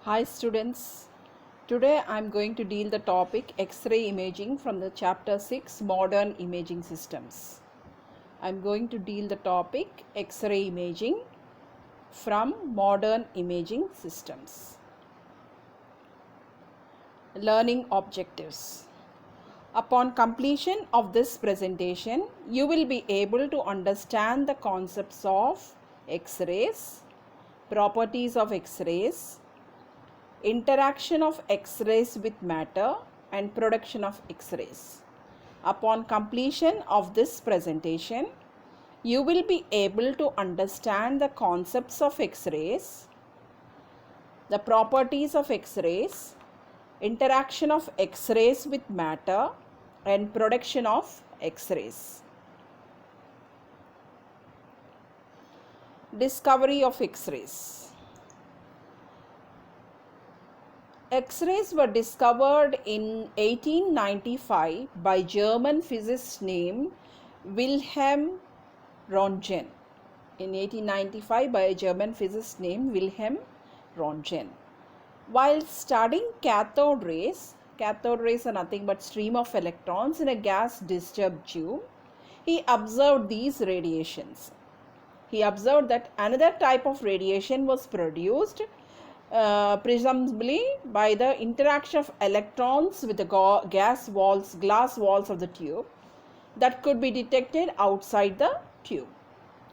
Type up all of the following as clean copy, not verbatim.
Hi students, today I am going to deal the topic X-ray imaging from the chapter 6 Modern Imaging Systems. I am going to deal the topic X-ray imaging from Modern Imaging Systems. Learning objectives. Upon completion of this presentation, you will be able to understand the concepts of X-rays, properties of X-rays, interaction of X-rays with matter and production of X-rays. Upon completion of this presentation, you will be able to understand the concepts of X-rays, the properties of X-rays, interaction of X-rays with matter and production of X-rays. Discovery of X-rays. X-rays were discovered in 1895 by German physicist named Wilhelm Röntgen. In 1895 by a German physicist named Wilhelm Röntgen. While studying cathode rays are nothing but stream of electrons in a gas discharge tube, he observed these radiations. He observed that another type of radiation was produced presumably by the interaction of electrons with the glass walls of the tube that could be detected outside the tube.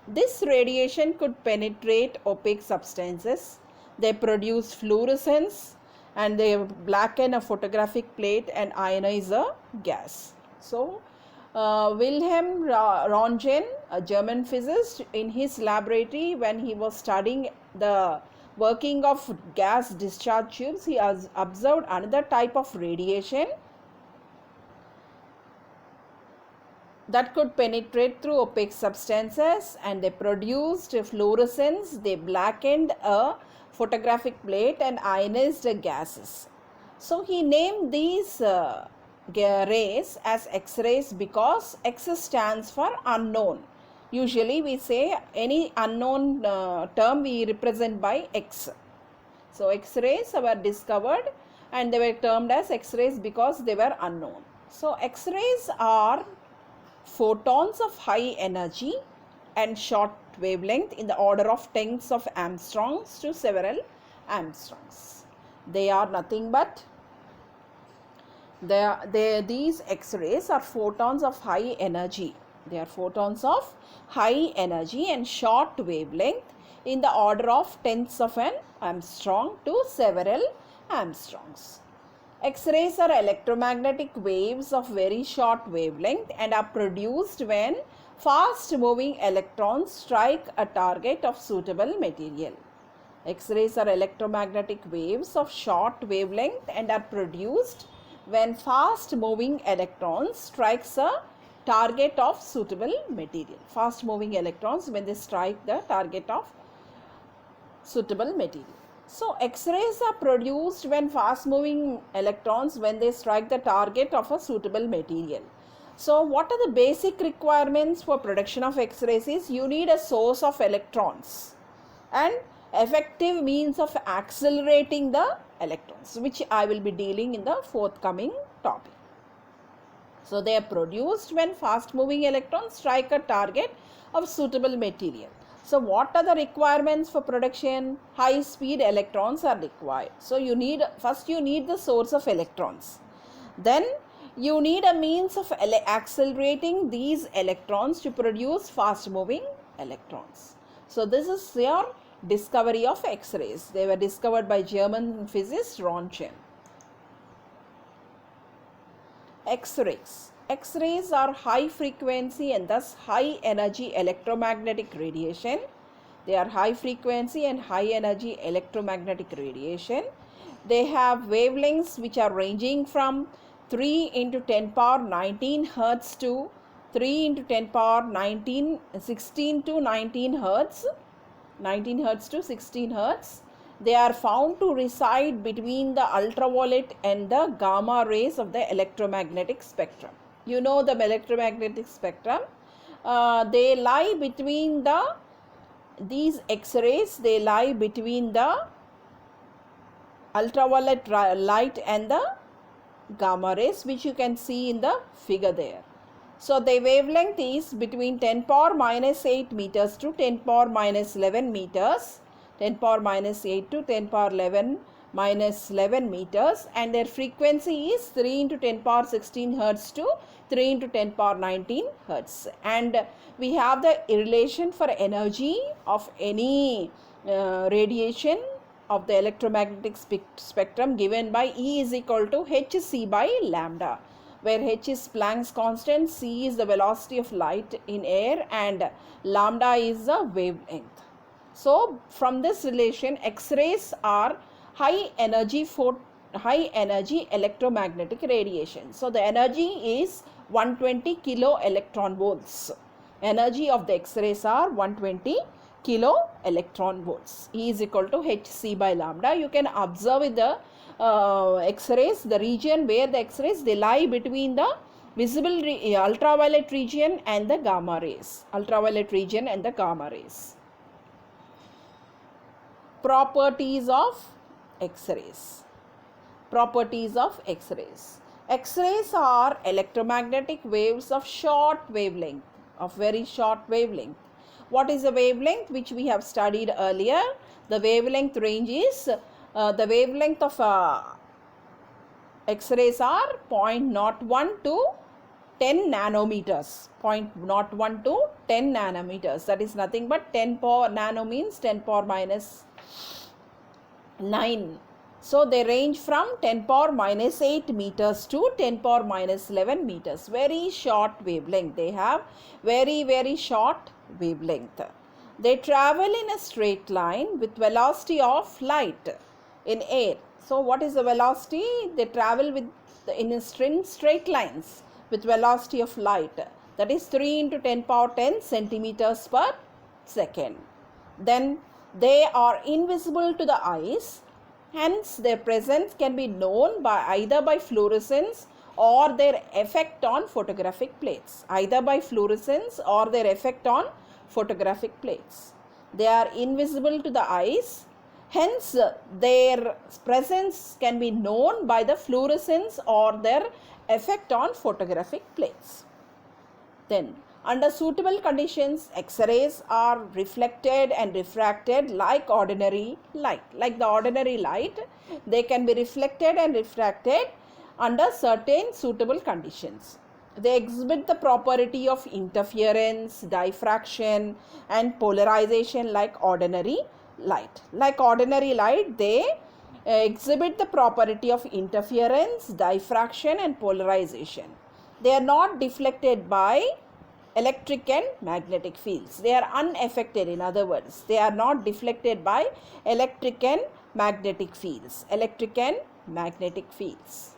This radiation could penetrate opaque substances. They produce fluorescence and they blacken a photographic plate and ionize a gas. So, Wilhelm Röntgen, a German physicist, in his laboratory when he was studying the working of gas discharge tubes, he has observed another type of radiation that could penetrate through opaque substances and they produced fluorescence, they blackened a photographic plate and ionized gases. So he named these rays as X-rays because X stands for unknown. Usually we say any unknown term we represent by X. So X-rays were discovered and they were termed as X-rays because they were unknown. So X-rays are photons of high energy and short wavelength in the order of tens of angstroms to several angstroms. They are nothing but these X-rays are photons of high energy. They are photons of high energy and short wavelength in the order of tenths of an angstrom to several angstroms. X-rays are electromagnetic waves of very short wavelength and are produced when fast moving electrons strike a target of suitable material. X-rays are electromagnetic waves of short wavelength and are produced when fast moving electrons strikes a target of suitable material. Fast moving electrons when they strike the target of suitable material. So X-rays are produced when fast moving electrons when they strike the target of a suitable material. So what are the basic requirements for production of X-rays is you need a source of electrons and effective means of accelerating the electrons, which I will be dealing in the forthcoming topic. So they are produced when fast moving electrons strike a target of suitable material. So what are the requirements for production? High speed electrons are required. So first you need the source of electrons. Then you need a means of accelerating these electrons to produce fast moving electrons. So this is your discovery of X-rays. They were discovered by German physicist Röntgen. X-rays. X-rays are high frequency and thus high energy electromagnetic radiation. They are high frequency and high energy electromagnetic radiation. They have wavelengths which are ranging from 3 into 10 power 19 hertz to 3 into 10 power 16 to 19 hertz. 19 hertz to 16 hertz. They are found to reside between the ultraviolet and the gamma rays of the electromagnetic spectrum. You know the electromagnetic spectrum. They lie between these X-rays, they lie between the ultraviolet light and the gamma rays, which you can see in the figure there. So the wavelength is between 10 power minus 8 meters to 10 power minus 11 meters, 10 power minus 8 to 10 power 11 minus 11 meters, and their frequency is 3 into 10 power 16 hertz to 3 into 10 power 19 hertz. And we have the relation for energy of any radiation of the electromagnetic spectrum given by E is equal to hc by lambda, where h is Planck's constant, c is the velocity of light in air, and lambda is the wavelength. So from this relation, X-rays are high energy electromagnetic radiation. So the energy is 120 kilo electron volts. Energy of the X-rays are 120 kilo electron volts. E is equal to hc by lambda. You can observe with the X-rays, the region where the X-rays, they lie between the visible ultraviolet region and the gamma rays. Ultraviolet region and the gamma rays. Properties of X-rays. Properties of X-rays. X-rays are electromagnetic waves of short wavelength, of very short wavelength. What is the wavelength which we have studied earlier? The wavelength range is the wavelength of X-rays are 0.01 to 10 nanometers. 0.01 to 10 nanometers. That is nothing but 10 power nano means 10 power minus 9. So they range from 10 power minus 8 meters to 10 power minus 11 meters. Very short wavelength. They have very short wavelength. They travel in a straight line with velocity of light in air. So what is the velocity? They travel with in straight lines with velocity of light, that is 3 into 10 power 10 centimeters per second. Then they are invisible to the eyes, hence their presence can be known by either by fluorescence or their effect on photographic plates. Either by fluorescence or their effect on photographic plates. They are invisible to the eyes, hence their presence can be known by the fluorescence or their effect on photographic plates. Then under suitable conditions, X-rays are reflected and refracted like ordinary light. Like the ordinary light, they can be reflected and refracted under certain suitable conditions. They exhibit the property of interference, diffraction and polarization like ordinary light. Like ordinary light, they exhibit the property of interference, diffraction and polarization. They are not deflected by electric and magnetic fields. They are unaffected, in other words. They are not deflected by electric and magnetic fields. Electric and magnetic fields.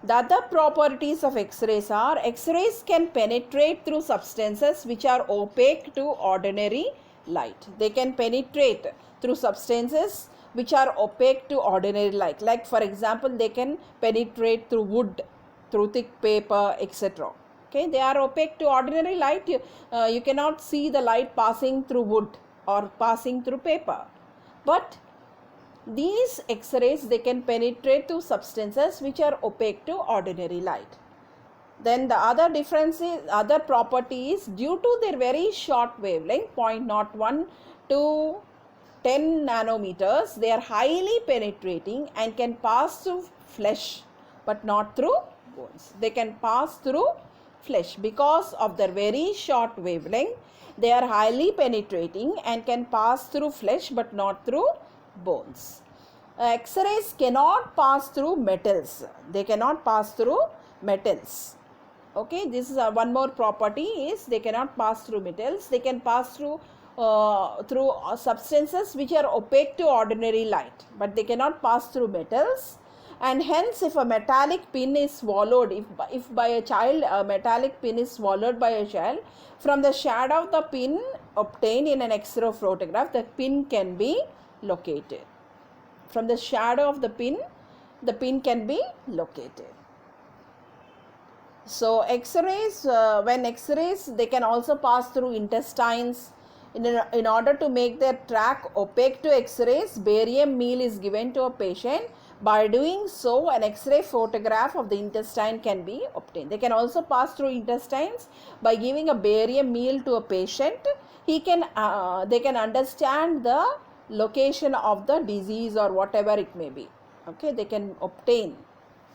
The other properties of X-rays are, X-rays can penetrate through substances which are opaque to ordinary light. They can penetrate through substances which are opaque to ordinary light. Like for example, they can penetrate through wood, through thick paper, etc. Okay, they are opaque to ordinary light. You cannot see the light passing through wood or passing through paper. But these X-rays, they can penetrate to substances which are opaque to ordinary light. Then the other difference is, other property is, due to their very short wavelength 0.01 to 10 nanometers, they are highly penetrating and can pass through flesh but not through bones. They can pass through flesh because of their very short wavelength. They are highly penetrating and can pass through flesh but not through bones. X-rays cannot pass through metals. They cannot pass through metals. Okay, this is one more property is they cannot pass through metals. They can pass through substances which are opaque to ordinary light, but they cannot pass through metals. And hence, if a metallic pin is swallowed, if by a child a metallic pin is swallowed by a child, from the shadow of the pin obtained in an X-ray photograph, the pin can be located. From the shadow of the pin can be located. So X-rays, when X-rays, they can also pass through intestines, In order to make their track opaque to X-rays, barium meal is given to a patient. By doing so, an X-ray photograph of the intestine can be obtained. They can also pass through intestines. By giving a barium meal to a patient, they can understand the location of the disease or whatever it may be. Okay, they can obtain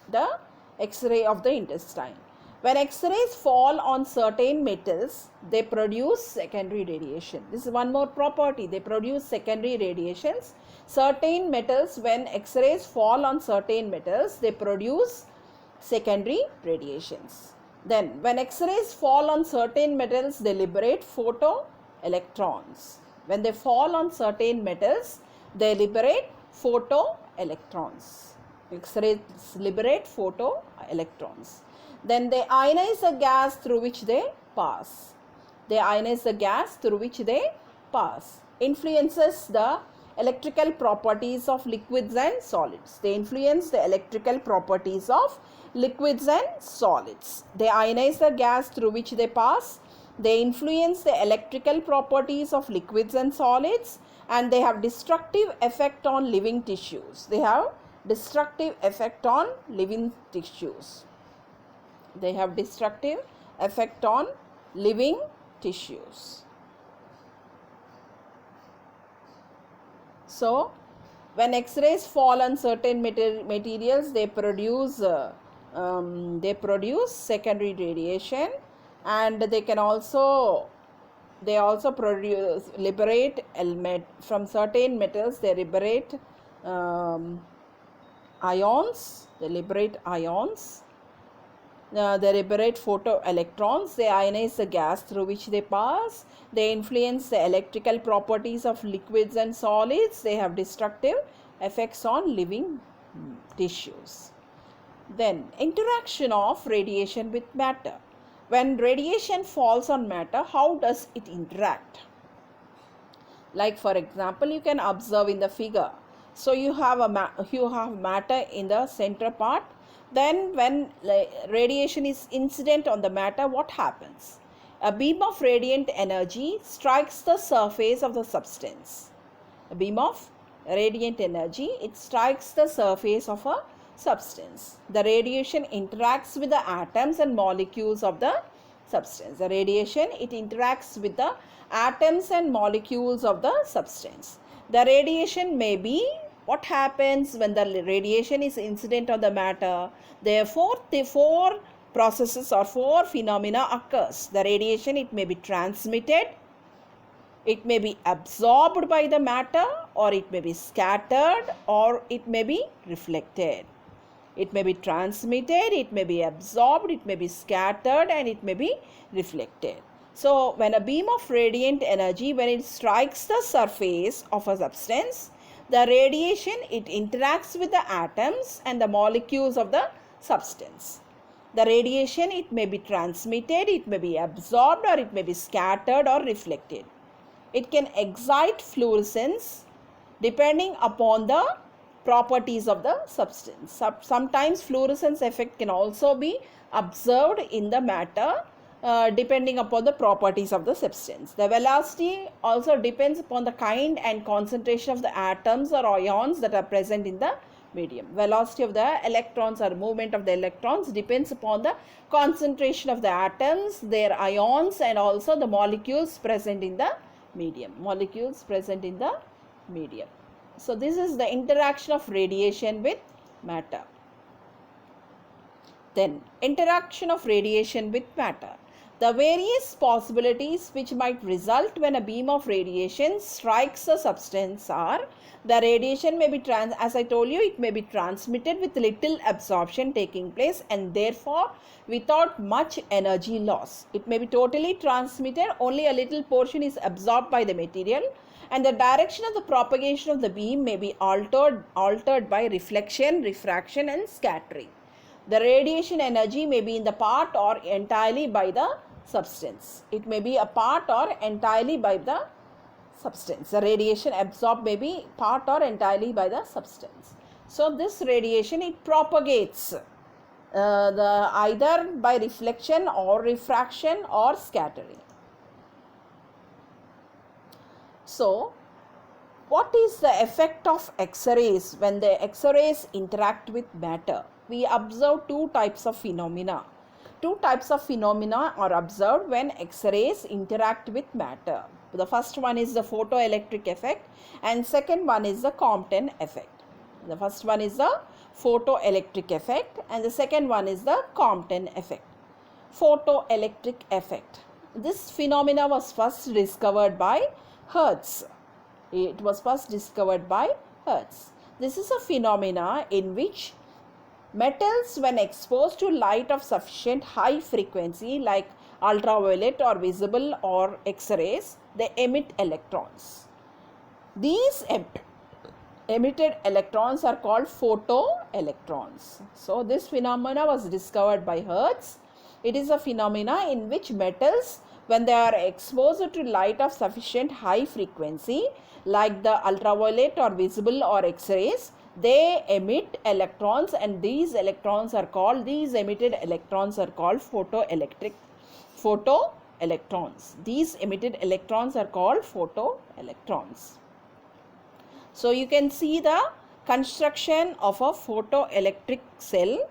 the X-ray of the intestine. When X-rays fall on certain metals, they produce secondary radiation. This is one more property. They produce secondary radiations. Certain metals, when X-rays fall on certain metals, they produce secondary radiations. Then, when X-rays fall on certain metals, they liberate photoelectrons. When they fall on certain metals, they liberate photoelectrons. X-rays liberate photoelectrons. Then they ionize the gas through which they pass. They ionize the gas through which they pass. Influences the electrical properties of liquids and solids. They influence the electrical properties of liquids and solids. They ionize the gas through which they pass. They influence the electrical properties of liquids and solids, and they have destructive effect on living tissues. They have destructive effect on living tissues. They have destructive effect on living tissues. So, when X-rays fall on certain materials, they produce secondary radiation, and they also liberate from certain metals. They liberate ions. They liberate ions. They liberate photoelectrons. They ionize the gas through which they pass. They influence the electrical properties of liquids and solids. They have destructive effects on living tissues. Then, interaction of radiation with matter. When radiation falls on matter, how does it interact? Like, for example, you can observe in the figure. So you have matter in the center part. Then when radiation is incident on the matter, what happens? A beam of radiant energy strikes the surface of the substance. A beam of radiant energy, it strikes the surface of a substance. The radiation interacts with the atoms and molecules of the substance. The radiation, it interacts with the atoms and molecules of the substance. The radiation may be, what happens when the radiation is incident on the matter? Therefore, the four processes or four phenomena occurs. The radiation, it may be transmitted, it may be absorbed by the matter, or it may be scattered, or it may be reflected. It may be transmitted, it may be absorbed, it may be scattered, and it may be reflected. So, when a beam of radiant energy, when it strikes the surface of a substance, the radiation, it interacts with the atoms and the molecules of the substance. The radiation, it may be transmitted, it may be absorbed, or it may be scattered or reflected. It can excite fluorescence depending upon the properties of the substance. Sometimes fluorescence effect can also be observed in the matter depending upon the properties of the substance. The velocity also depends upon the kind and concentration of the atoms or ions that are present in the medium. Velocity of the electrons or movement of the electrons depends upon the concentration of the atoms, their ions, and also the molecules present in the medium. Molecules present in the medium. So, this is the interaction of radiation with matter. Then, interaction of radiation with matter. The various possibilities which might result when a beam of radiation strikes a substance are: the radiation may be as I told you, it may be transmitted with little absorption taking place, and therefore without much energy loss. It may be totally transmitted, only a little portion is absorbed by the material, and the direction of the propagation of the beam may be altered by reflection, refraction, and scattering. The radiation energy may be in the part or entirely by the substance. It may be a part or entirely by the substance. The radiation absorbed may be part or entirely by the substance. So, this radiation, it propagates either by reflection or refraction or scattering. So what is the effect of X-rays when the X-rays interact with matter? We observe two types of phenomena. Two types of phenomena are observed when X-rays interact with matter. The first one is the photoelectric effect and second one is the Compton effect. The first one is the photoelectric effect and the second one is the Compton effect. Photoelectric effect. This phenomena was first discovered by Hertz. It was first discovered by Hertz. This is a phenomena in which metals, when exposed to light of sufficient high frequency like ultraviolet or visible or X-rays, they emit electrons. These emitted electrons are called photoelectrons. So this phenomena was discovered by Hertz. It is a phenomena in which metals, when they are exposed to light of sufficient high frequency like the ultraviolet or visible or X-rays, they emit electrons, and these emitted electrons are called photoelectrons. These emitted electrons are called photoelectrons. So you can see the construction of a photoelectric cell.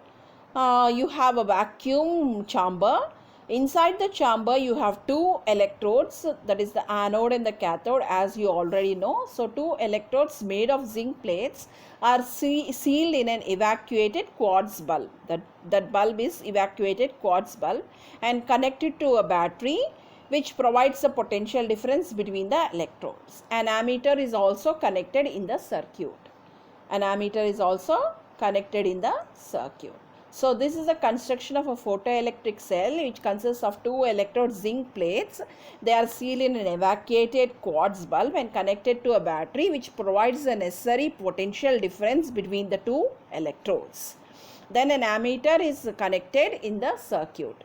You have a vacuum chamber. Inside the chamber you have two electrodes, that is the anode and the cathode, as you already know. So two electrodes made of zinc plates are sealed in an evacuated quartz bulb. That bulb is evacuated quartz bulb and connected to a battery which provides a potential difference between the electrodes. An ammeter is also connected in the circuit. So this is a construction of a photoelectric cell which consists of two electrode zinc plates. They are sealed in an evacuated quartz bulb and connected to a battery which provides the necessary potential difference between the two electrodes. Then an ammeter is connected in the circuit.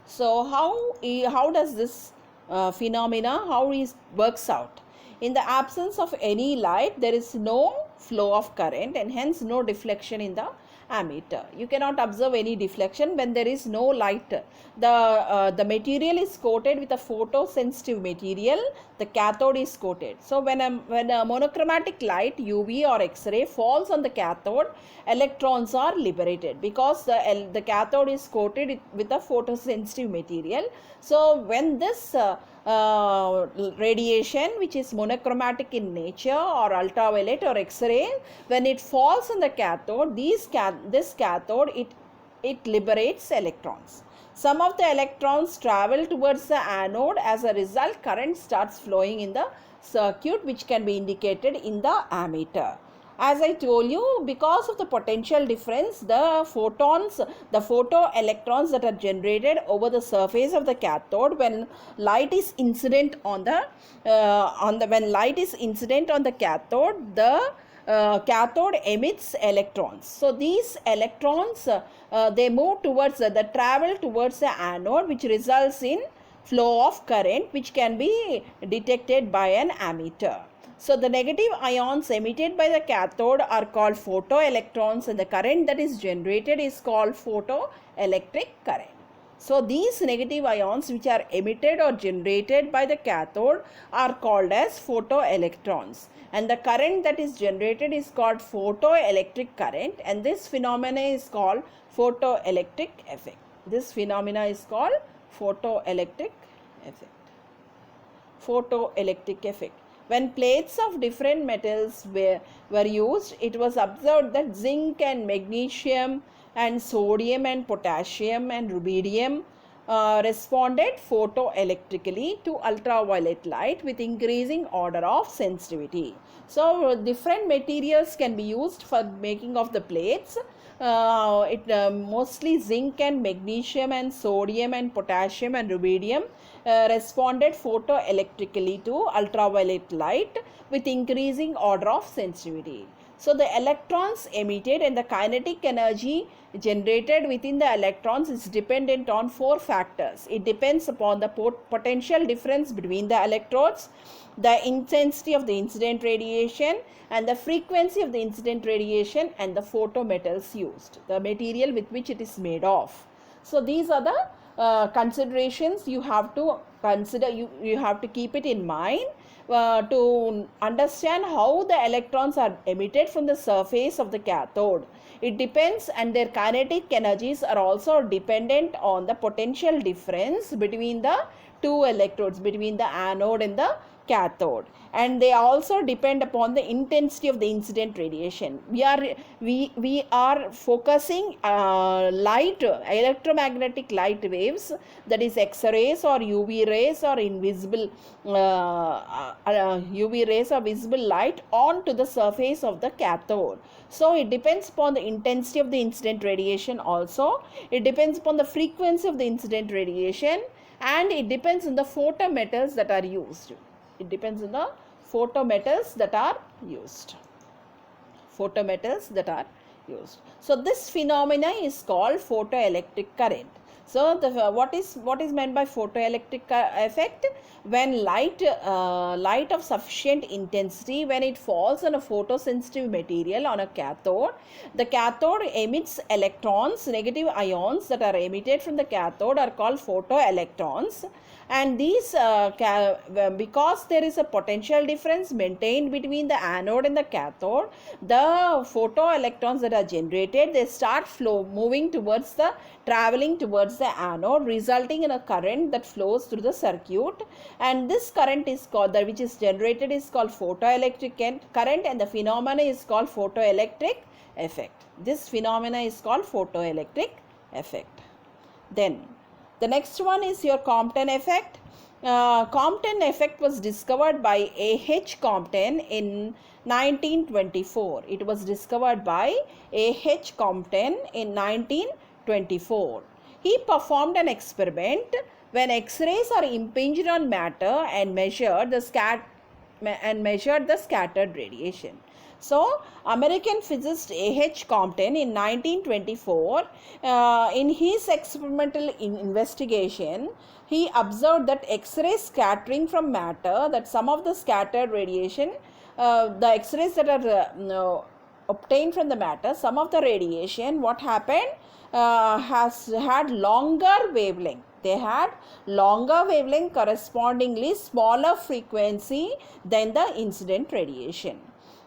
So how does this phenomena works out? In the absence of any light, there is no flow of current and hence no deflection in the ammeter. You cannot observe any deflection when there is no light. The material is coated with a photosensitive material. The cathode is coated. So when a monochromatic light, UV or X-ray, falls on the cathode, electrons are liberated because the cathode is coated with a photosensitive material. So when this radiation, which is monochromatic in nature, or ultraviolet or X-ray, when it falls on the cathode, this cathode it liberates electrons. Some of the electrons travel towards the anode. As a result, current starts flowing in the circuit, which can be indicated in the ammeter. As I told you, because of the potential difference, the photoelectrons that are generated over the surface of the cathode when light is incident on the cathode, the cathode emits electrons. So these electrons they move towards they travel towards the anode, which results in flow of current, which can be detected by an ammeter. So the negative ions emitted by the cathode are called photoelectrons, and the current that is generated is called photoelectric current. So these negative ions which are emitted or generated by the cathode are called as photoelectrons, and the current that is generated is called photoelectric current, and this phenomena is called photoelectric effect. This phenomena is called photoelectric effect. Photoelectric effect. When plates of different metals were used, it was observed that zinc and magnesium and sodium and potassium and rubidium responded photoelectrically to ultraviolet light with increasing order of sensitivity. So different materials can be used for making of the plates. Mostly zinc and magnesium and sodium and potassium and rubidium responded photoelectrically to ultraviolet light with increasing order of sensitivity. So the electrons emitted and the kinetic energy generated within the electrons is dependent on four factors. It depends upon the potential difference between the electrodes, the intensity of the incident radiation, and the frequency of the incident radiation, and the photometals used, the material with which it is made of. So these are the considerations you have to consider, you have to keep it in mind to understand how the electrons are emitted from the surface of the cathode. It depends, and their kinetic energies are also dependent on the potential difference between the two electrodes, between the anode and the cathode, and they also depend upon the intensity of the incident radiation. We are focusing light, electromagnetic light waves, that is X-rays or UV rays or invisible UV rays or visible light onto the surface of the cathode. So it depends upon the intensity of the incident radiation also. It depends upon the frequency of the incident radiation, and it depends on the photometals that are used. It depends on the photometals that are used. Photometals that are used. So this phenomena is called photoelectric current. So what is meant by photoelectric effect? When light of sufficient intensity, when it falls on a photosensitive material on a cathode, the cathode emits electrons, negative ions that are emitted from the cathode are called photoelectrons. And these because there is a potential difference maintained between the anode and the cathode, the photoelectrons that are generated, they start traveling towards the anode, resulting in a current that flows through the circuit, and this current is called, which is generated, is called photoelectric current, and the phenomena is called photoelectric effect. This phenomena is called photoelectric effect. Then the next one is your Compton effect. Compton effect was discovered by A.H. Compton in 1924. It was discovered by A.H. Compton in 1924. He performed an experiment when X-rays are impinged on matter and measured the scattered radiation. So, American physicist A.H. Compton in 1924, in his experimental investigation, he observed that X-ray scattering from matter, that some of the scattered radiation, the X-rays that are obtained from the matter, some of the radiation, what happened, has had longer wavelength. They had longer wavelength, correspondingly smaller frequency than the incident radiation.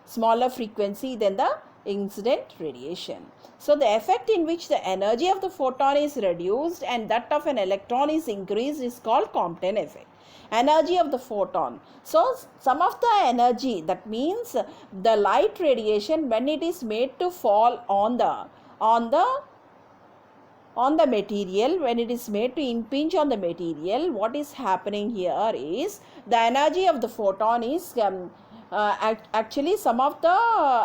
Smaller frequency than the incident radiation. So the effect in which the energy of the photon is reduced and that of an electron is increased is called Compton effect. Energy of the photon. So some of the energy, that means the light radiation, when it is made to fall on the material, when it is made to impinge on the material, what is happening here is the energy of the photon is actually some of the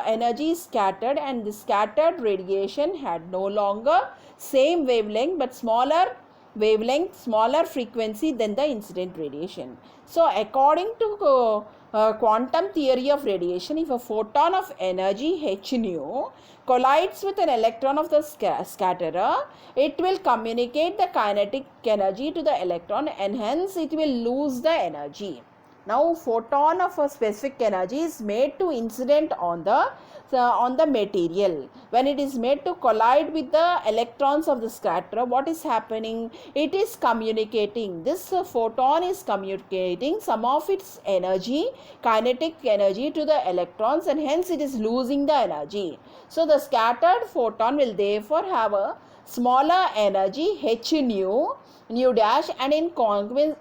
energy is scattered, and the scattered radiation had no longer same wavelength but smaller wavelength, smaller frequency than the incident radiation. So according to quantum theory of radiation, if a photon of energy h nu collides with an electron of the scatterer, it will communicate the kinetic energy to the electron, and hence it will lose the energy. Now photon of a specific energy is made to incident on the material. When it is made to collide with the electrons of the scatterer, what is happening? It is communicating. This photon is communicating some of its energy, kinetic energy, to the electrons, and hence it is losing the energy. So the scattered photon will therefore have a smaller energy h nu dash, and in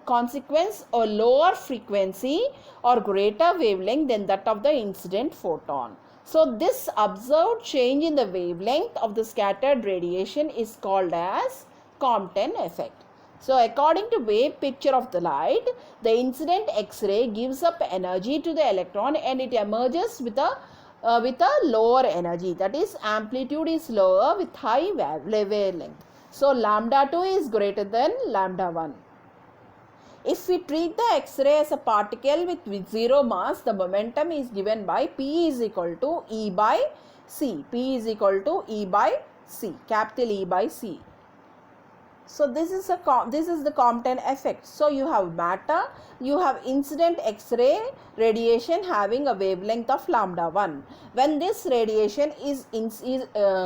consequence a lower frequency or greater wavelength than that of the incident photon. So this observed change in the wavelength of the scattered radiation is called as Compton effect. So according to wave picture of the light, the incident X-ray gives up energy to the electron and it emerges with a lower energy, that is amplitude is lower with high wavelength. So lambda 2 is greater than lambda 1. If we treat the X-ray as a particle with zero mass, the momentum is given by P is equal to E by C. P is equal to E by C, capital E by C. So this is the Compton effect. So you have matter, you have incident X-ray radiation having a wavelength of lambda 1. When this radiation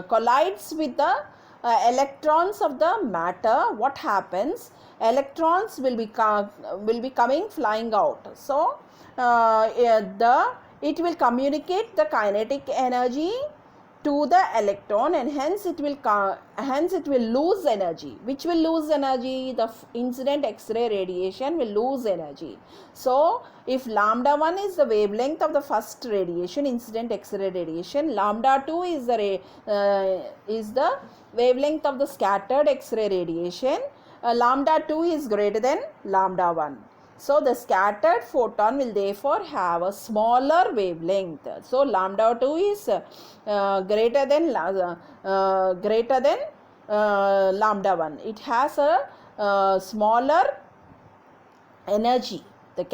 collides with the electrons of the matter, what happens? Electrons will be coming flying out. So it will communicate the kinetic energy to the electron, and hence it will lose energy. Which will lose energy? The incident X-ray radiation will lose energy. So if lambda 1 is the wavelength of the first radiation, incident X-ray radiation, lambda 2 is the wavelength of the scattered X-ray radiation. Lambda 2 is greater than lambda 1. So the scattered photon will therefore have a smaller wavelength. So lambda 2 is greater than lambda 1. It has a smaller energy. The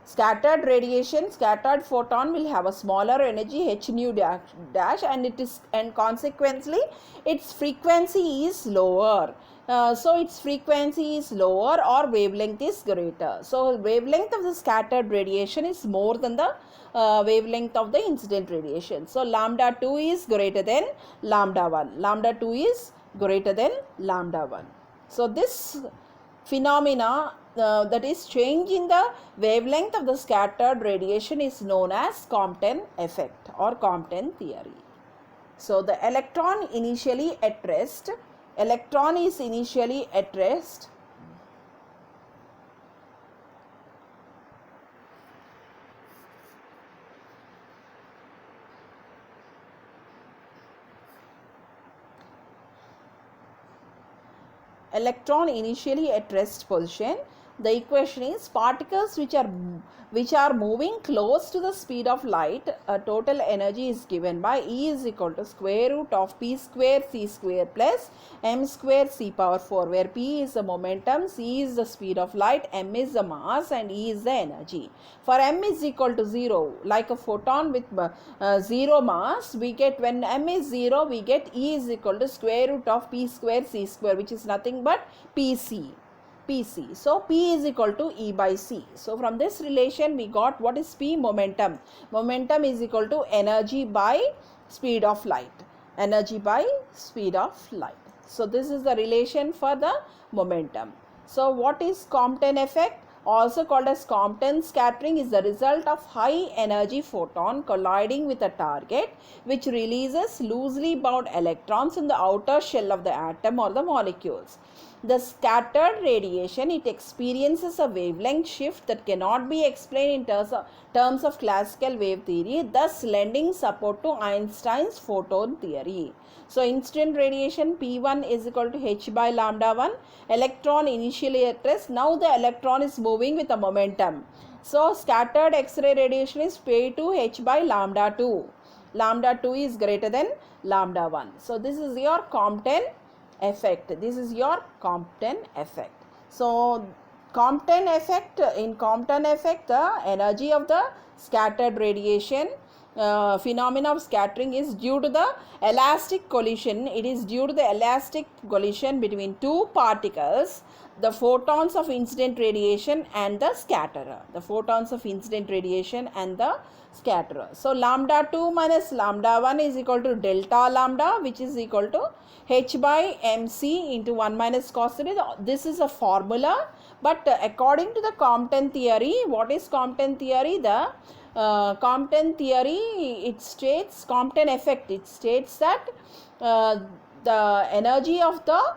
scattered radiation, scattered photon will have a smaller energy, h nu dash, and consequently its frequency is lower. So its frequency is lower or wavelength is greater. So wavelength of the scattered radiation is more than the wavelength of the incident radiation. So lambda 2 is greater than lambda 1. Lambda 2 is greater than lambda 1. So this phenomena, that is change in the wavelength of the scattered radiation, is known as Compton effect or Compton theory. So the electron is initially at rest. Electron initially at rest position. The equation is particles which are moving close to the speed of light, total energy is given by E is equal to square root of P square C square plus M square C power 4, where P is the momentum, C is the speed of light, M is the mass, and E is the energy. For M is equal to 0, like a photon with 0 mass, we get, when M is 0, we get E is equal to square root of P square C square, which is nothing but PC. So P is equal to E by C. So from this relation we got what is P? Momentum. Momentum is equal to energy by speed of light. So this is the relation for the momentum. So what is Compton effect? Also called as Compton scattering, is the result of high energy photon colliding with a target, which releases loosely bound electrons in the outer shell of the atom or the molecules. The scattered radiation, it experiences a wavelength shift that cannot be explained in terms of classical wave theory, thus lending support to Einstein's photon theory. So incident radiation P1 is equal to h by lambda 1. Electron initially at rest. Now the electron is moving with a momentum. So scattered X-ray radiation is P2 h by lambda 2. Lambda 2 is greater than lambda 1. So this is your Compton effect. So Compton effect, in Compton effect, the energy of the scattered radiation, phenomena of scattering is due to the elastic collision. It is due to the elastic collision between two particles, the photons of incident radiation and the scatterer. So lambda 2 minus lambda 1 is equal to delta lambda, which is equal to h by mc into 1 minus cos theta. This is a formula, but according to the Compton theory, what is Compton theory? The Compton theory, it states, Compton effect, it states that the energy of the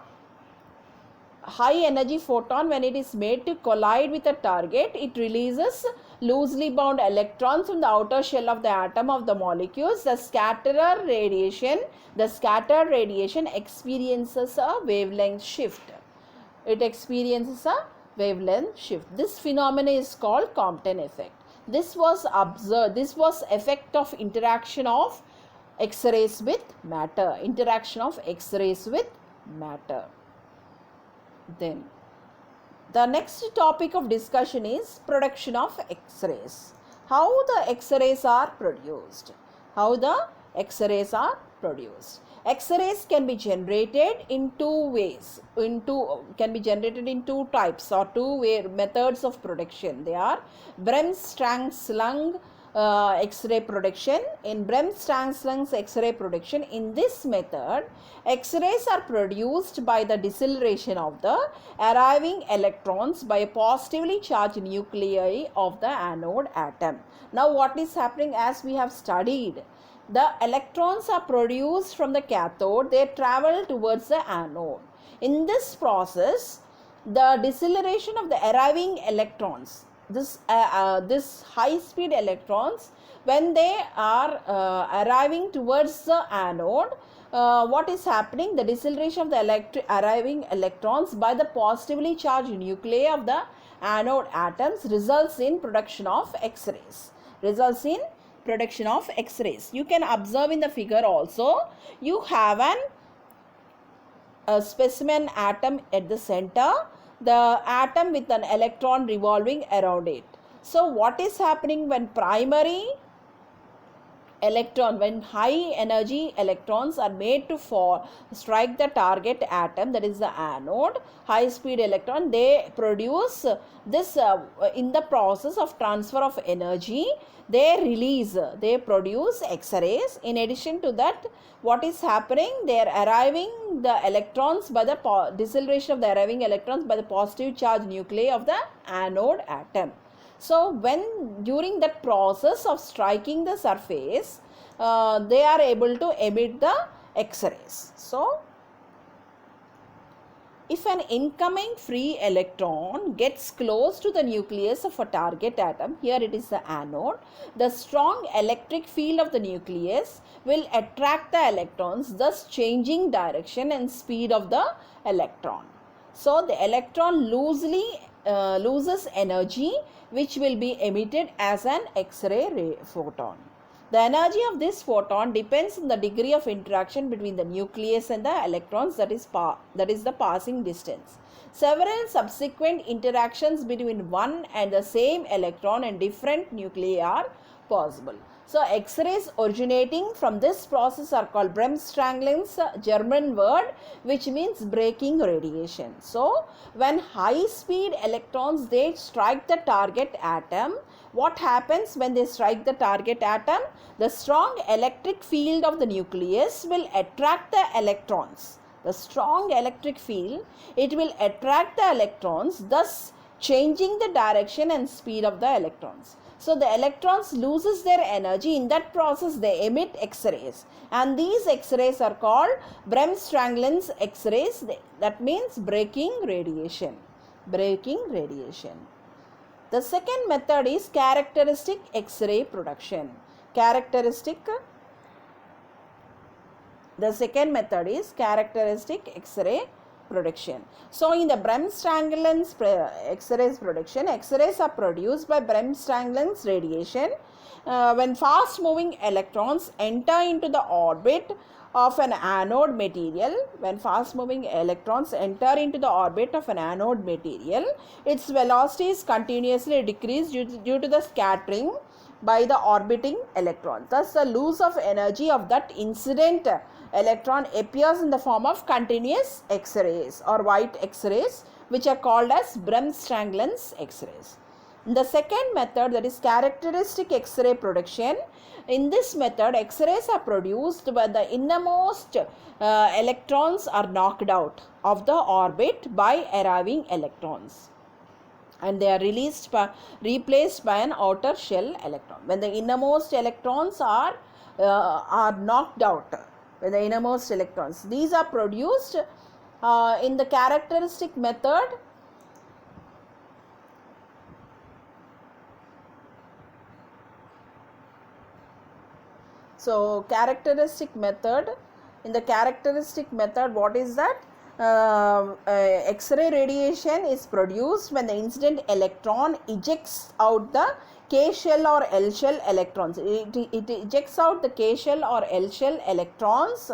high energy photon, when it is made to collide with a target, it releases loosely bound electrons from the outer shell of the atom of the molecules. The scattered radiation experiences a wavelength shift. This phenomenon is called Compton effect. This was effect of interaction of X-rays with matter. Then the next topic of discussion is production of X-rays. How the X-rays are produced? X-rays can be generated in two ways. Can be generated in two types or two methods of production. They are Bremsstrahlung X-ray production. In Bremsstrahl's X-ray production, in this method, X-rays are produced by the deceleration of the arriving electrons by a positively charged nuclei of the anode atom. Now what is happening, as we have studied, the electrons are produced from the cathode, they travel towards the anode. In this process, the deceleration of the arriving electrons, this high speed electrons, when they are arriving towards the anode, what is happening? The deceleration of the arriving electrons by the positively charged nuclei of the anode atoms results in production of X-rays. You can observe in the figure also, you have a specimen atom at the center, the atom with an electron revolving around it. So what is happening when when high energy electrons are made to strike the target atom, that is the anode, high speed electron, they produce this in the process of transfer of energy, they produce X-rays. In addition to that, what is happening? They are arriving the electrons by the deceleration of the arriving electrons by the positive charge nuclei of the anode atom. So when during that process of striking the surface, they are able to emit the X-rays. So if an incoming free electron gets close to the nucleus of a target atom, here it is the anode, the strong electric field of the nucleus will attract the electrons, thus changing direction and speed of the electron. So the electron loses energy, which will be emitted as an X-ray photon. The energy of this photon depends on the degree of interaction between the nucleus and the electrons, that is the passing distance. Several subsequent interactions between one and the same electron and different nuclei are possible. So X-rays originating from this process are called Bremsstrahl's German word, which means breaking radiation. So when high speed electrons, they strike the target atom, what happens when they strike the target atom? The strong electric field of the nucleus will attract the electrons. The strong electric field, it will attract the electrons, thus changing the direction and speed of the electrons. So the electrons loses their energy. In that process, they emit X-rays, and these X-rays are called Bremsstrahl's X-rays. That means breaking radiation. The second method is characteristic X-ray production. The second method is characteristic X-ray production. So in the Bremsstrahl's X-rays production, X-rays are produced by Bremsstrahl's radiation when fast moving electrons enter into the orbit of an anode material. When fast moving electrons enter into the orbit of an anode material, its velocity is continuously decreased due to the scattering by the orbiting electron. Thus the loss of energy of that incident electron appears in the form of continuous X-rays or white X-rays, which are called as Bremsstrahl's X-rays. The second method, that is characteristic X-ray production. In this method, X-rays are produced when the innermost electrons are knocked out of the orbit by arriving electrons, and they are replaced by an outer shell electron. When the innermost electrons are knocked out, these are produced in the characteristic method. So in the characteristic method, what is that? X-ray radiation is produced when the incident electron ejects out the K shell or L shell electrons. It ejects out the K shell or L shell electrons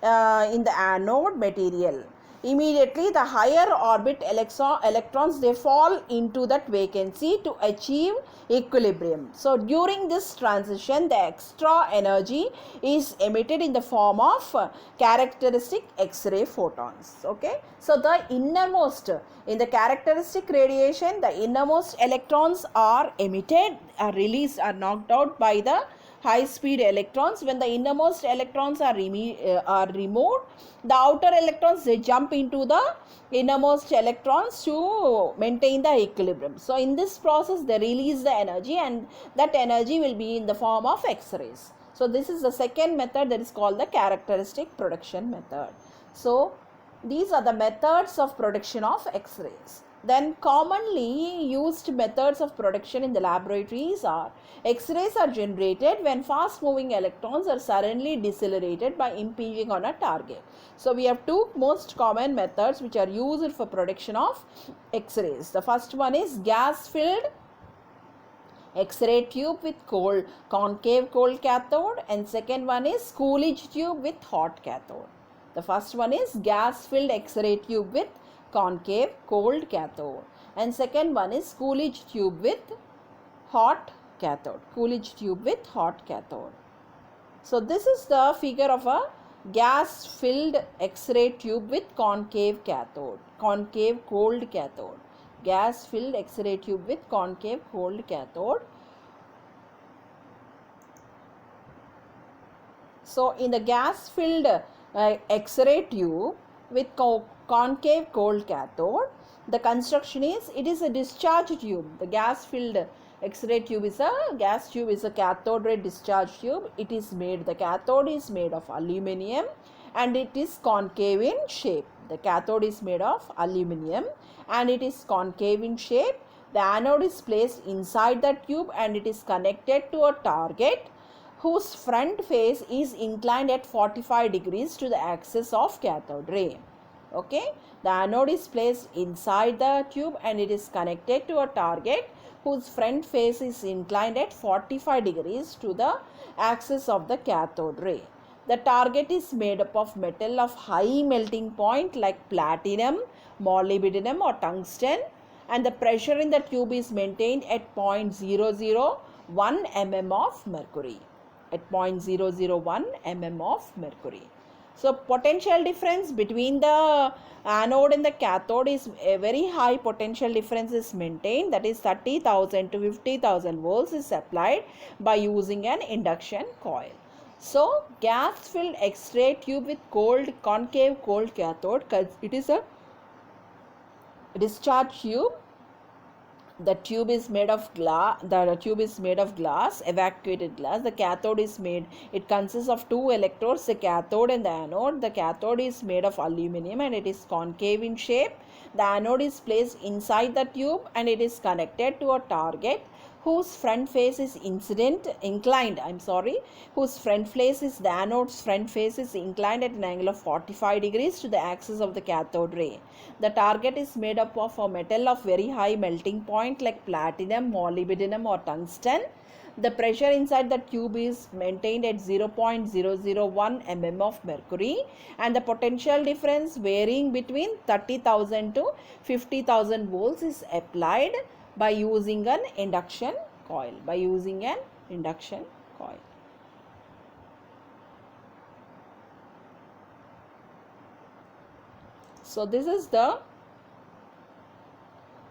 in the anode material. immediately the higher orbit electrons, they fall into that vacancy to achieve equilibrium. So during this transition, the extra energy is emitted in the form of characteristic X-ray photons. Okay, so the innermost, in the characteristic radiation, the innermost electrons are emitted, are released, are knocked out by the high speed electrons. When the innermost electrons are removed, the outer electrons, they jump into the innermost electrons to maintain the equilibrium. So in this process, they release the energy, and that energy will be in the form of X-rays. So this is the second method, that is called the characteristic production method. So these are the methods of production of X-rays. Then commonly used methods of production in the laboratories are: X-rays are generated when fast moving electrons are suddenly decelerated by impinging on a target. So we have two most common methods which are used for production of X-rays. The first one is gas filled X-ray tube with concave cold cathode, and second one is Coolidge tube with hot cathode. The first one is gas filled X-ray tube with concave cold cathode, and second one is Coolidge tube with hot cathode. Coolidge tube with hot cathode. So this is the figure of a gas filled X-ray tube with concave cathode, concave cold cathode. Gas filled X-ray tube with concave cold cathode. So in the gas filled X-ray tube with concave cold cathode, the construction is, it is a discharge tube. The gas filled X-ray tube is a gas tube, is a cathode ray discharge tube. It is made, the cathode is made of aluminum and it is concave in shape. The cathode is made of aluminum and it is concave in shape. The anode is placed inside the tube and it is connected to a target whose front face is inclined at 45 degrees to the axis of cathode ray. Okay, the anode is placed inside the tube and it is connected to a target whose front face is inclined at 45 degrees to the axis of the cathode ray. The target is made up of metal of high melting point like platinum, molybdenum or tungsten, and the pressure in the tube is maintained at 0.001 mm of mercury. At 0.001 mm of mercury. So potential difference between the anode and the cathode is a very high potential difference is maintained, that is 30,000 to 50,000 volts is applied by using an induction coil. So gas filled X-ray tube with concave cold cathode, it is a discharge tube. The tube is made of glass. The tube is made of glass, evacuated glass. The cathode is made, it consists of two electrodes, the cathode and the anode. The cathode is made of aluminum and it is concave in shape. The anode is placed inside the tube and it is connected to a target whose front face is inclined, whose front face is, the anode's front face is inclined at an angle of 45 degrees to the axis of the cathode ray. The target is made up of a metal of very high melting point like platinum, molybdenum or tungsten. The pressure inside the tube is maintained at 0.001 mm of mercury and the potential difference varying between 30,000 to 50,000 volts is applied by using an induction coil. So this is the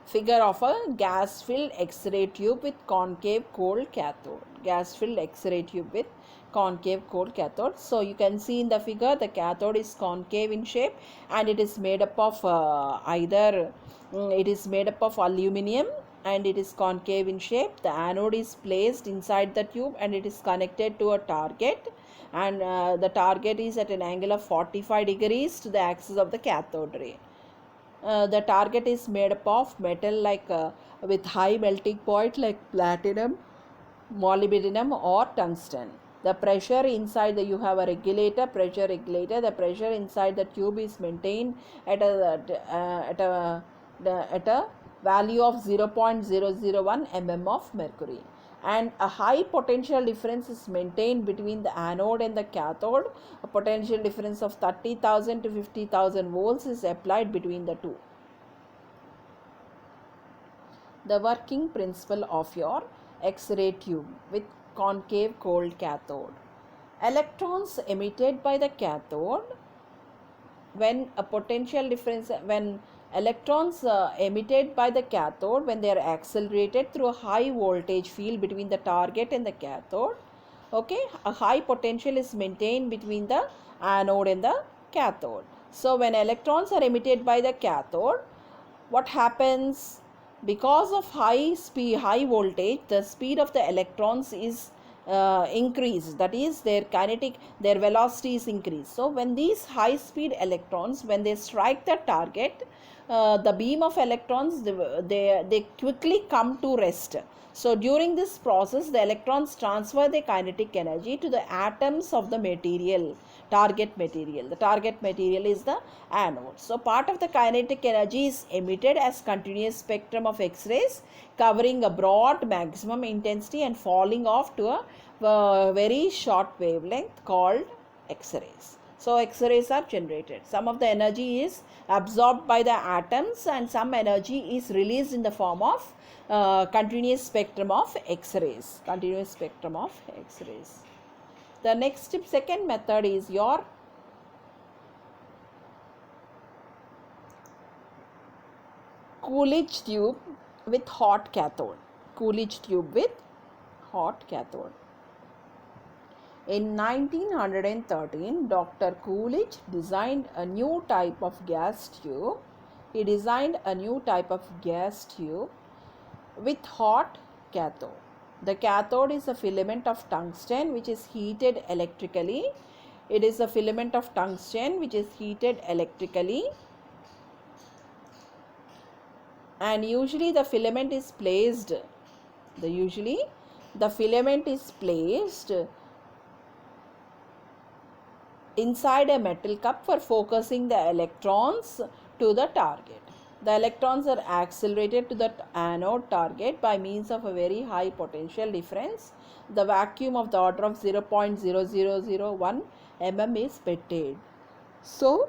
figure of a gas filled X-ray tube with concave cold cathode. Gas filled X-ray tube with concave cold cathode. So you can see in the figure the cathode is concave in shape and it is made up of aluminum and it is concave in shape. The anode is placed inside the tube and it is connected to a target and the target is at an angle of 45 degrees to the axis of the cathode ray. The target is made up of metal like with high melting point like platinum, molybdenum or tungsten. The pressure inside you have a regulator, pressure regulator. The pressure inside the tube is maintained at a value of 0.001 mm of mercury and a high potential difference is maintained between the anode and the cathode. A potential difference of 30,000 to 50,000 volts is applied between the two. The working principle of your X-ray tube with concave cold cathode. Electrons emitted by the cathode, when a potential difference, when electrons emitted by the cathode, when they are accelerated through a high voltage field between the target and the cathode, okay, a high potential is maintained between the anode and the cathode. So when electrons are emitted by the cathode, what happens? Because of high voltage, the speed of the electrons is increased, that is their velocity is increased. So when these high speed electrons, when they strike the target, the beam of electrons, they quickly come to rest. So during this process, the electrons transfer their kinetic energy to the atoms of the material, target material. The target material is the anode. So part of the kinetic energy is emitted as continuous spectrum of X-rays, covering a broad maximum intensity and falling off to a very short wavelength called X-rays. So X-rays are generated. Some of the energy is absorbed by the atoms and some energy is released in the form of continuous spectrum of X-rays. Continuous spectrum of X-rays. The second method is your Coolidge tube with hot cathode. Coolidge tube with hot cathode. In 1913, Dr. Coolidge designed a new type of gas tube. He designed a new type of gas tube with hot cathode. The cathode is a filament of tungsten which is heated electrically. It is a filament of tungsten which is heated electrically, and usually the filament is placed inside a metal cup for focusing the electrons to the target. The electrons are accelerated to the anode target by means of a very high potential difference. The vacuum of the order of 0.0001 mm is maintained. So,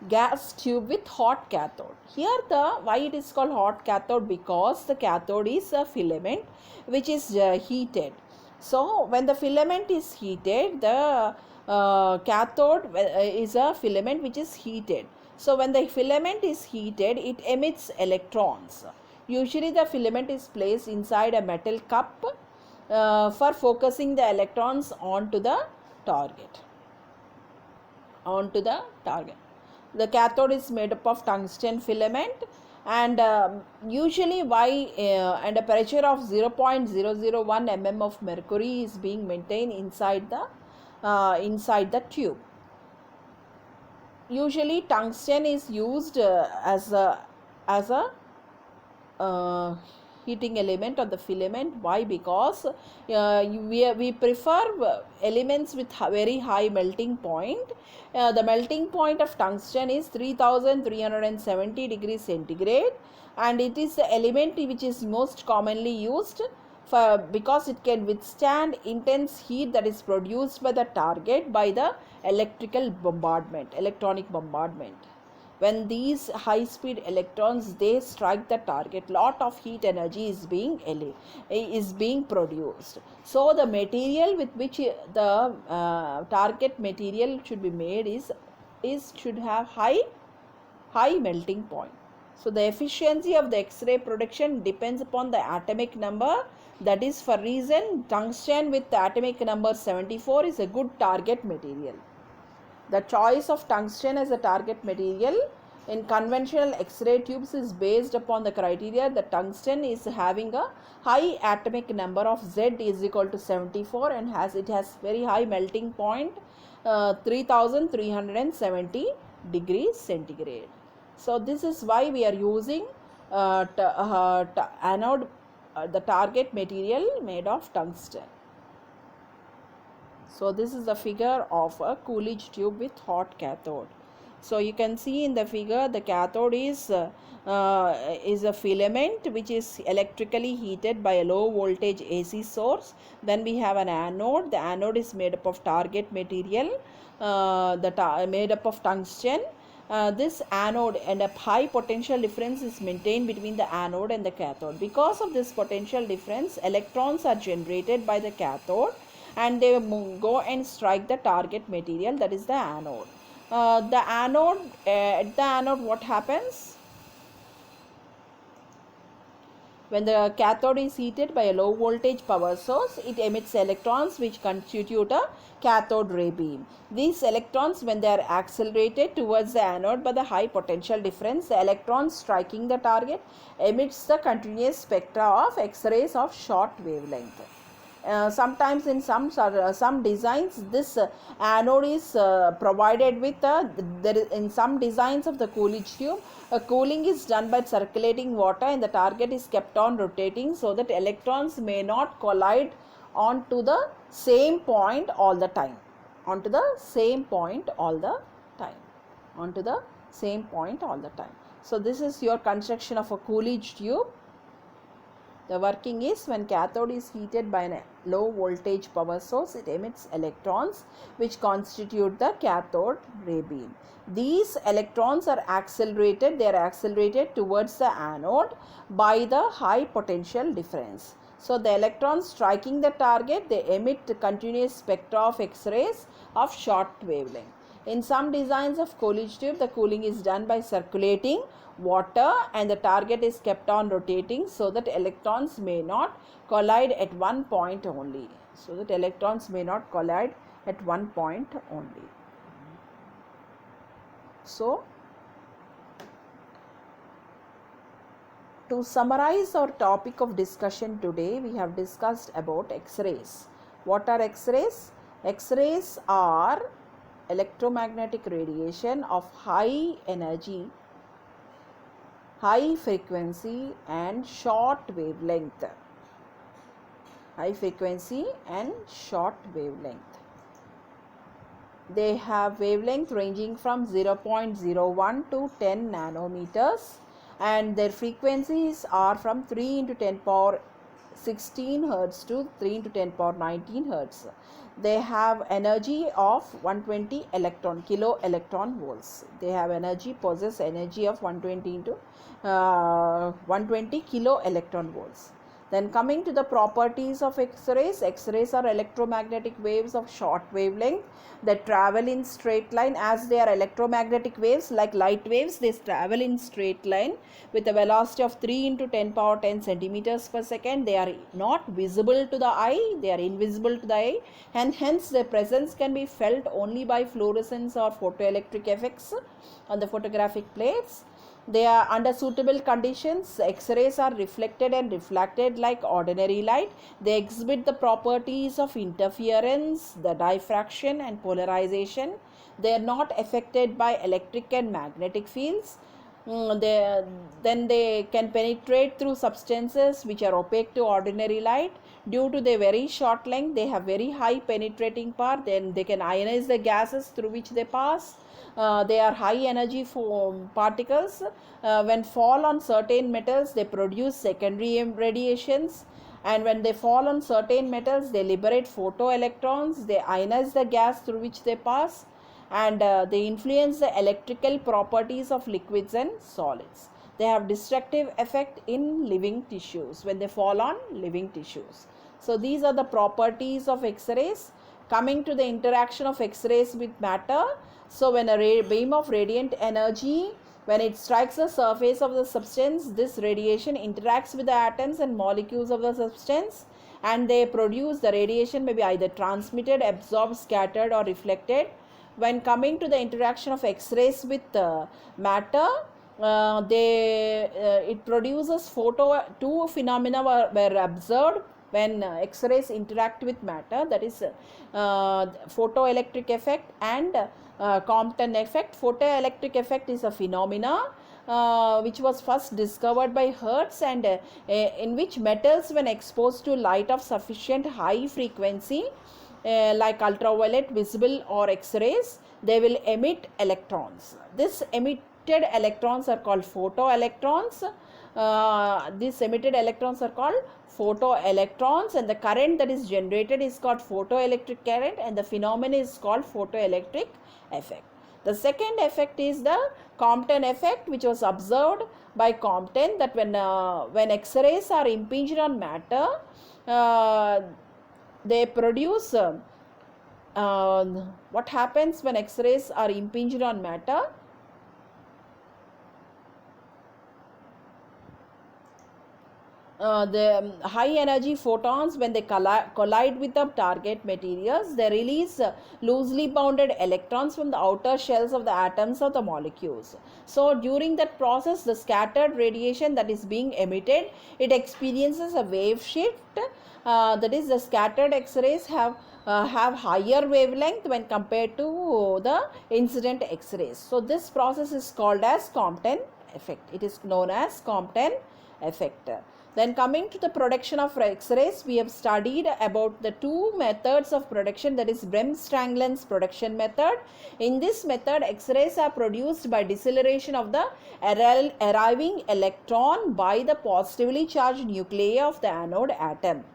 gas tube with hot cathode. Here why it is called hot cathode? Because the cathode is a filament which is heated. So when the filament is heated, the cathode is a filament which is heated. So when the filament is heated, it emits electrons. Usually the filament is placed inside a metal cup for focusing the electrons onto the target. The cathode is made up of tungsten filament, and usually and a pressure of 0.001 mm of mercury is being maintained inside the tube. Usually tungsten is used as a heating element of the filament. Why? Because we prefer elements with very high melting point. The melting point of tungsten is 3370 degrees centigrade, and it is the element which is most commonly used because it can withstand intense heat that is produced by the target by the electronic bombardment. When these high speed electrons they strike the target, lot of heat energy is being produced. So the material with which the target material should be made should have high melting point. So the efficiency of the X-ray production depends upon the atomic number. That is for reason tungsten with the atomic number 74 is a good target material. The choice of tungsten as a target material in conventional X-ray tubes is based upon the criteria that tungsten is having a high atomic number of Z is equal to 74 and it has very high melting point 3370 degrees centigrade. So this is why we are using anode, the target material made of tungsten. So this is the figure of a Coolidge tube with hot cathode. So you can see in the figure the cathode is a filament which is electrically heated by a low voltage AC source. Then we have an anode. The anode is made up of target material, made up of tungsten. This anode and a high potential difference is maintained between the anode and the cathode. Because of this potential difference, electrons are generated by the cathode and they go and strike the target material, that is the anode. At the anode what happens? When the cathode is heated by a low voltage power source, it emits electrons which constitute a cathode ray beam. These electrons, when they are accelerated towards the anode by the high potential difference, the electrons striking the target emits the continuous spectra of X-rays of short wavelength. Sometimes in some designs this anode is provided with in some designs of the Coolidge tube, cooling is done by circulating water and the target is kept on rotating so that electrons may not collide onto the same point all the time. So this is your construction of a Coolidge tube. The working is, when cathode is heated by a low voltage power source, it emits electrons which constitute the cathode ray beam. These electrons are accelerated, towards the anode by the high potential difference. So the electrons striking the target, they emit continuous spectra of X-rays of short wavelength. In some designs of Coolidge tube, the cooling is done by circulating water and the target is kept on rotating so that electrons may not collide at one point only. So, to summarize our topic of discussion today, we have discussed about X-rays. What are X-rays? X-rays are electromagnetic radiation of high energy, high frequency and short wavelength. They have wavelength ranging from 0.01 to 10 nanometers and their frequencies are from 3 into 10 power 16 Hertz to 3 into 10 power 19 Hertz. They have energy of 120 kilo electron volts. They have possess energy of 120 kilo electron volts. Then coming to the properties of X-rays. X-rays are electromagnetic waves of short wavelength that travel in straight line. As they are electromagnetic waves like light waves, they travel in straight line with a velocity of 3 into 10 power 10 centimeters per second. They are not visible to the eye, they are invisible to the eye, and hence their presence can be felt only by fluorescence or photoelectric effects on the photographic plates. They are under suitable conditions. X-rays are reflected and refracted like ordinary light. They exhibit the properties of interference, the diffraction and polarization. They are not affected by electric and magnetic fields. Then they can penetrate through substances which are opaque to ordinary light. Due to their very short length, they have very high penetrating power. Then they can ionize the gases through which they pass. They are high energy particles. When fall on certain metals, they produce secondary radiations, and when they fall on certain metals, they liberate photoelectrons. They ionize the gas through which they pass, and they influence the electrical properties of liquids and solids. They have destructive effect in living tissues when they fall on living tissues. So these are the properties of X-rays. Coming to the interaction of X-rays with matter. So when a beam of radiant energy, when it strikes the surface of the substance, this radiation interacts with the atoms and molecules of the substance, and they produce, the radiation may be either transmitted, absorbed, scattered or reflected. When coming to the interaction of X-rays with matter, it produces two phenomena were observed when X-rays interact with matter, that is photoelectric effect and Compton effect. Photoelectric effect is a phenomena which was first discovered by Hertz, and in which metals, when exposed to light of sufficient high frequency, like ultraviolet, visible or X-rays, they will emit electrons. This emitted electrons are called photoelectrons. These emitted electrons are called photoelectrons, and the current that is generated is called photoelectric current, and the phenomenon is called photoelectric effect. The second effect is the Compton effect, which was observed by Compton, that when X-rays are impinged on matter, they produce what happens when X-rays are impinged on matter? The high energy photons, when they collide with the target materials, they release loosely bounded electrons from the outer shells of the atoms of the molecules. So during that process, the scattered radiation that is being emitted, it experiences a wave shift. That is, the scattered X-rays have higher wavelength when compared to the incident X-rays. So this process is called as Compton effect. It is known as Compton effect. Then coming to the production of X-rays, we have studied about the two methods of production, that is Bremsstrahl's production method. In this method, X-rays are produced by deceleration of the arriving electron by the positively charged nuclei of the anode atom.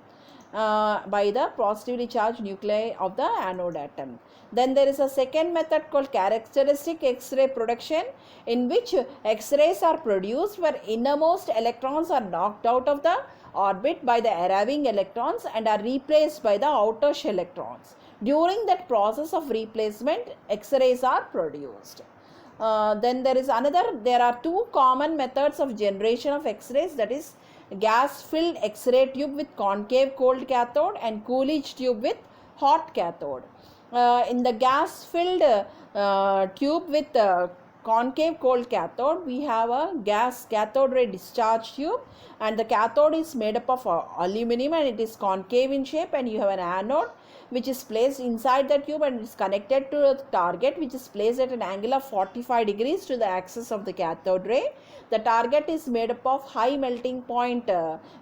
By the positively charged nuclei of the anode atom. Then there is a second method called characteristic X-ray production, in which X-rays are produced where innermost electrons are knocked out of the orbit by the arriving electrons and are replaced by the outer shell electrons. During that process of replacement, X-rays are produced. Then there are two common methods of generation of X-rays, that is gas-filled X-ray tube with concave cold cathode and Coolidge tube with hot cathode. In the gas-filled tube with concave cold cathode, we have a gas cathode ray discharge tube, and the cathode is made up of aluminum and it is concave in shape, and you have an anode which is placed inside the tube and is connected to the target, which is placed at an angle of 45 degrees to the axis of the cathode ray. The target is made up of high melting point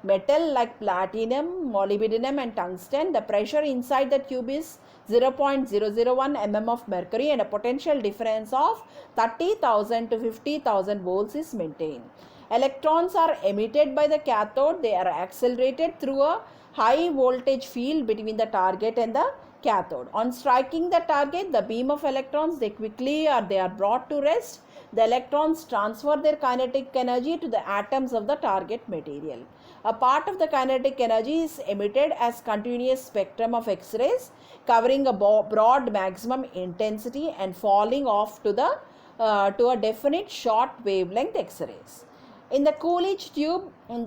metal like platinum, molybdenum and tungsten. The pressure inside the tube is 0.001 mm of mercury, and a potential difference of 30,000 to 50,000 volts is maintained. Electrons are emitted by the cathode. They are accelerated through a high voltage field between the target and the cathode. On striking the target, the beam of electrons, they are brought to rest. The electrons transfer their kinetic energy to the atoms of the target material. A part of the kinetic energy is emitted as continuous spectrum of X-rays, covering a broad maximum intensity and falling off to a definite short wavelength X-rays. In the Coolidge tube, here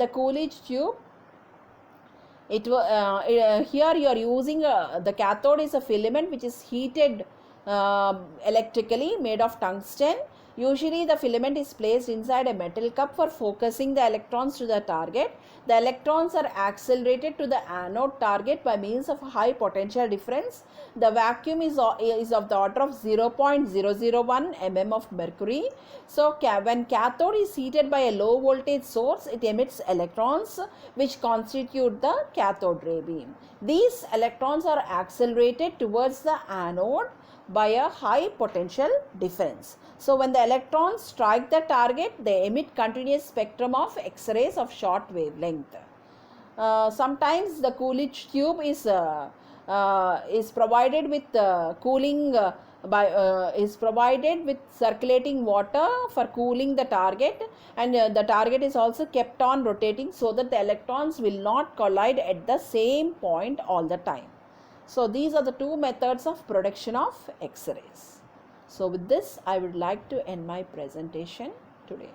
you are using the cathode is a filament which is heated electrically, made of tungsten. Usually the filament is placed inside a metal cup for focusing the electrons to the target. The electrons are accelerated to the anode target by means of a high potential difference. The vacuum is of the order of 0.001 mm of mercury. So when cathode is heated by a low voltage source, it emits electrons which constitute the cathode ray beam. These electrons are accelerated towards the anode by a high potential difference. So when the electrons strike the target, they emit continuous spectrum of X-rays of short wavelength. Sometimes the Coolidge tube is provided with cooling is provided with circulating water for cooling the target, and the target is also kept on rotating so that the electrons will not collide at the same point all the time. So these are the two methods of production of X-rays. So with this, I would like to end my presentation today.